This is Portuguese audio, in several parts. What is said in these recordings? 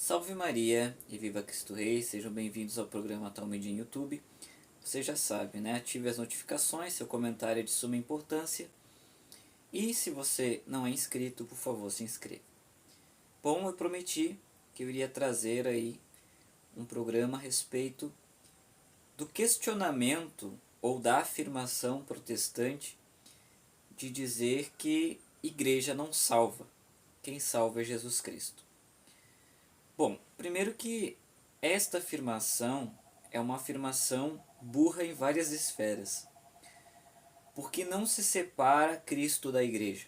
Salve Maria e viva Cristo Rei, sejam bem-vindos ao programa Talmud em YouTube. Você já sabe, né? Ative as notificações, seu comentário é de suma importância. E se você não é inscrito, por favor, se inscreva. Bom, eu prometi que eu iria trazer aí um programa a respeito do questionamento ou da afirmação protestante de dizer que igreja não salva. Quem salva é Jesus Cristo. Bom, primeiro que esta afirmação é uma afirmação burra em várias esferas, porque não se separa Cristo da igreja.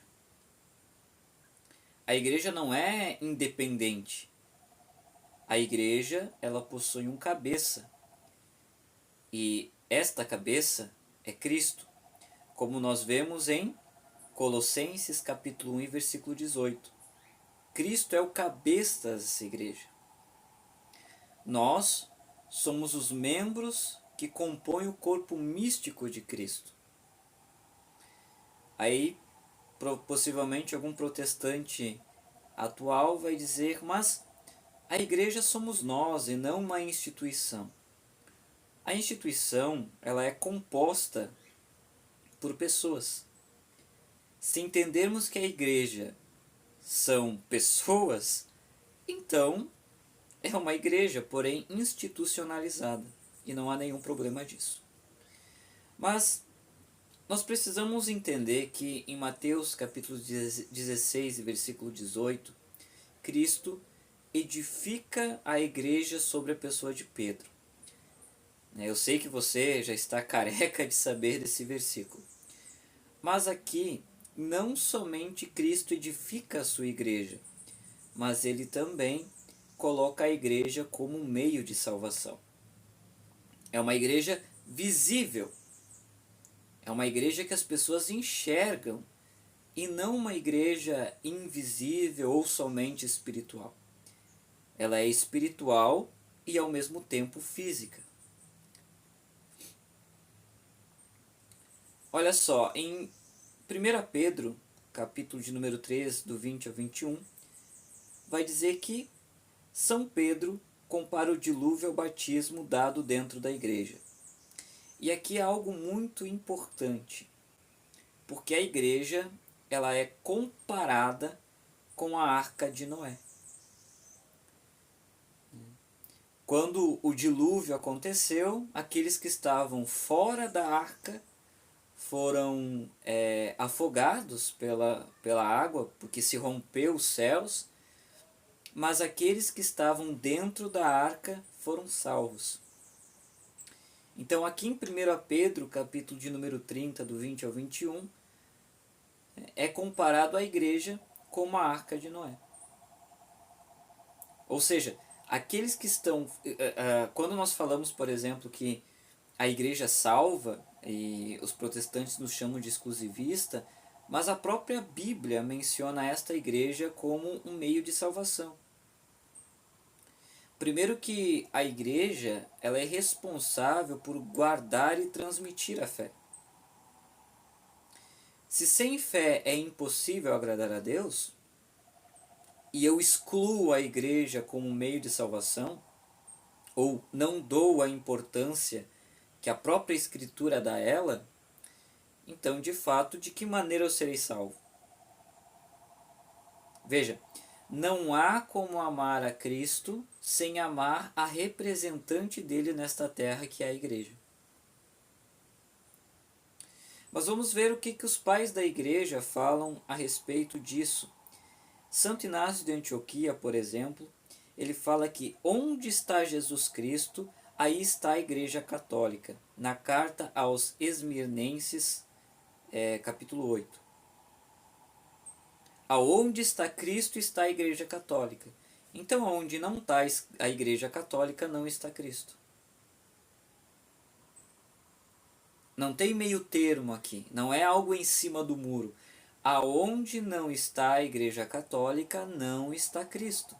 A igreja não é independente. A igreja, ela possui um cabeça, e esta cabeça é Cristo, como nós vemos em Colossenses capítulo 1 versículo 18. Cristo é o cabeça dessa igreja. Nós somos os membros que compõem o corpo místico de Cristo. Aí, possivelmente, algum protestante atual vai dizer, mas a igreja somos nós e não uma instituição. A instituição, ela é composta por pessoas. Se entendermos que a igreja são pessoas, então é uma igreja, porém institucionalizada, e não há nenhum problema disso. Mas nós precisamos entender que em Mateus capítulo 16, versículo 18, Cristo edifica a igreja sobre a pessoa de Pedro. Eu sei que você já está careca de saber desse versículo. Mas aqui, não somente Cristo edifica a sua igreja, mas ele também coloca a igreja como um meio de salvação. É uma igreja visível. É uma igreja que as pessoas enxergam e não uma igreja invisível ou somente espiritual. Ela é espiritual e ao mesmo tempo física. Olha só, em 1 Pedro, capítulo de número 3, do 20 ao 21, vai dizer que São Pedro compara o dilúvio ao batismo dado dentro da igreja. E aqui é algo muito importante, porque a igreja ela é comparada com a arca de Noé. Quando o dilúvio aconteceu, aqueles que estavam fora da arca foram afogados pela água, porque se rompeu os céus, mas aqueles que estavam dentro da arca foram salvos. Então aqui em 1 Pedro, capítulo de número 30, do 20 ao 21, é comparado à igreja como a arca de Noé. Ou seja, aqueles que estão... Quando nós falamos, por exemplo, que a igreja salva, e os protestantes nos chamam de exclusivista, mas a própria Bíblia menciona esta igreja como um meio de salvação. Primeiro que a igreja ela é responsável por guardar e transmitir a fé. Se sem fé é impossível agradar a Deus, e eu excluo a igreja como meio de salvação, ou não dou a importância que a própria Escritura dá a ela, então, de fato, de que maneira eu serei salvo? Veja, não há como amar a Cristo sem amar a representante dele nesta terra, que é a igreja. Mas vamos ver o que os pais da igreja falam a respeito disso. Santo Inácio de Antioquia, por exemplo, ele fala que onde está Jesus Cristo, aí está a igreja católica, na carta aos Esmirnenses, capítulo 8. Aonde está Cristo, está a igreja católica. Então, onde não está a igreja católica, não está Cristo. Não tem meio termo aqui, não é algo em cima do muro. Aonde não está a igreja católica, não está Cristo.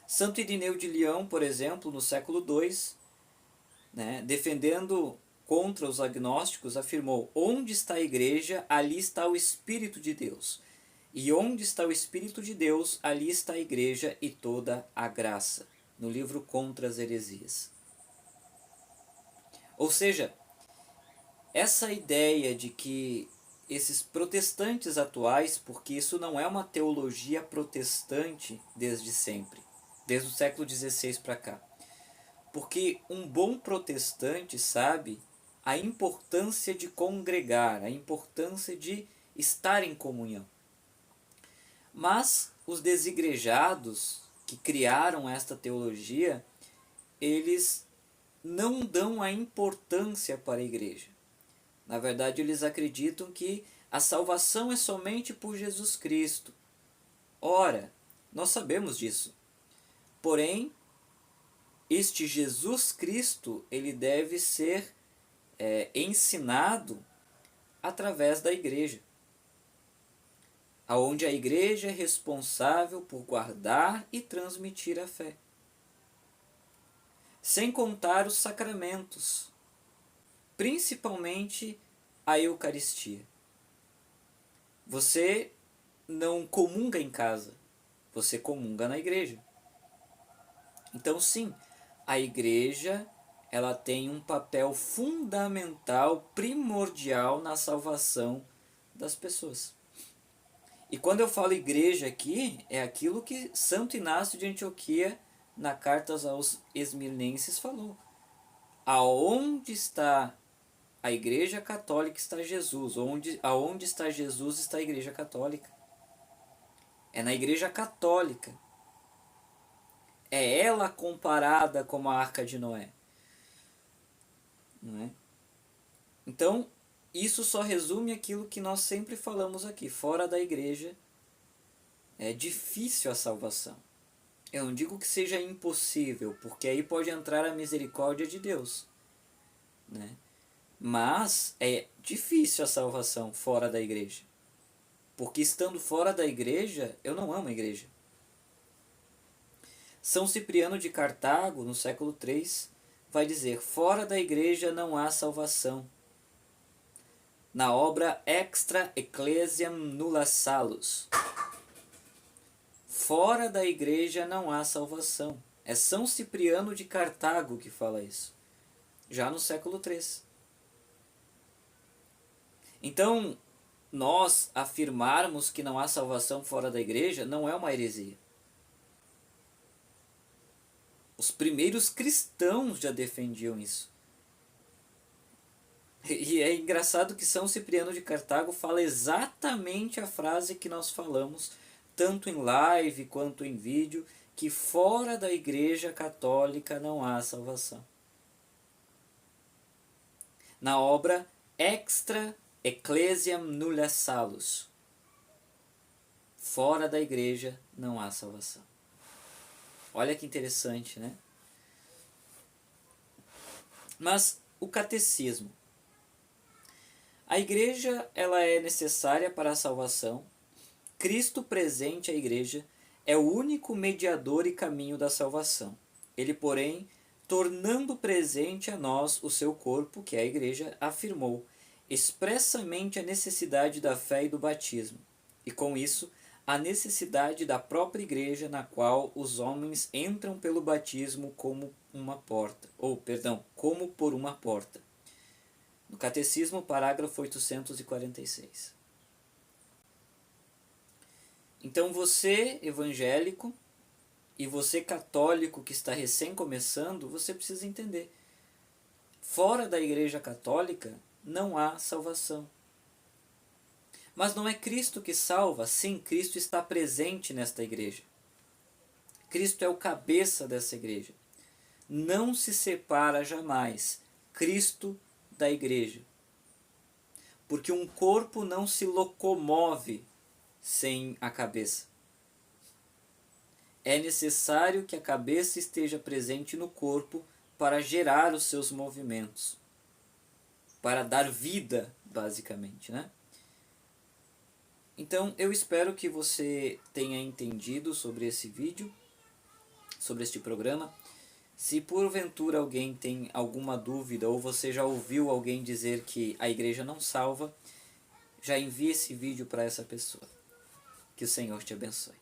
Santo Irineu de Leão, por exemplo, no século II, defendendo contra os agnósticos, afirmou: onde está a igreja, ali está o Espírito de Deus. E onde está o Espírito de Deus, ali está a igreja e toda a graça. No livro Contra as Heresias. Ou seja, essa ideia de que esses protestantes atuais, porque isso não é uma teologia protestante desde sempre, desde o século XVI para cá, porque um bom protestante sabe a importância de congregar, a importância de estar em comunhão. Mas os desigrejados que criaram esta teologia, eles não dão a importância para a igreja. Na verdade, eles acreditam que a salvação é somente por Jesus Cristo. Ora, nós sabemos disso. Porém, este Jesus Cristo, ele deve ser ensinado através da igreja, aonde a igreja é responsável por guardar e transmitir a fé. Sem contar os sacramentos, principalmente a Eucaristia. Você não comunga em casa, você comunga na igreja. Então sim, a igreja ela tem um papel fundamental, primordial na salvação das pessoas. E quando eu falo igreja aqui, é aquilo que Santo Inácio de Antioquia, na carta aos Esmirnenses, falou. Aonde está a igreja católica está Jesus. Aonde está Jesus está a igreja católica. É na igreja católica. É ela comparada como a Arca de Noé. Não é? Então, isso só resume aquilo que nós sempre falamos aqui. Fora da igreja é difícil a salvação. Eu não digo que seja impossível, porque aí pode entrar a misericórdia de Deus, né? Mas é difícil a salvação fora da igreja. Porque estando fora da igreja, eu não amo a igreja. São Cipriano de Cartago, no século III, vai dizer: fora da igreja não há salvação. Na obra Extra Ecclesiam Nulla Salus. Fora da igreja não há salvação. É São Cipriano de Cartago que fala isso, já no século III. Então, nós afirmarmos que não há salvação fora da igreja não é uma heresia. Os primeiros cristãos já defendiam isso. E é engraçado que São Cipriano de Cartago fala exatamente a frase que nós falamos, tanto em live quanto em vídeo, que fora da igreja católica não há salvação. Na obra Extra Ecclesiam Nulla Salus. Fora da igreja não há salvação. Olha que interessante, né? Mas o catecismo. A igreja ela é necessária para a salvação. Cristo presente à igreja é o único mediador e caminho da salvação. Ele, porém, tornando presente a nós o seu corpo, que é a igreja, afirmou expressamente a necessidade da fé e do batismo, e com isso a necessidade da própria igreja na qual os homens entram pelo batismo como por uma porta. No Catecismo, parágrafo 846. Então você, evangélico, e você, católico, que está recém começando, você precisa entender. Fora da igreja católica não há salvação. Mas não é Cristo que salva, sim, Cristo está presente nesta igreja. Cristo é o cabeça dessa igreja. Não se separa jamais Cristo da igreja. Porque um corpo não se locomove sem a cabeça. É necessário que a cabeça esteja presente no corpo para gerar os seus movimentos, para dar vida, basicamente, né? Então, eu espero que você tenha entendido sobre esse vídeo, sobre este programa. Se porventura alguém tem alguma dúvida ou você já ouviu alguém dizer que a igreja não salva, já envie esse vídeo para essa pessoa. Que o Senhor te abençoe.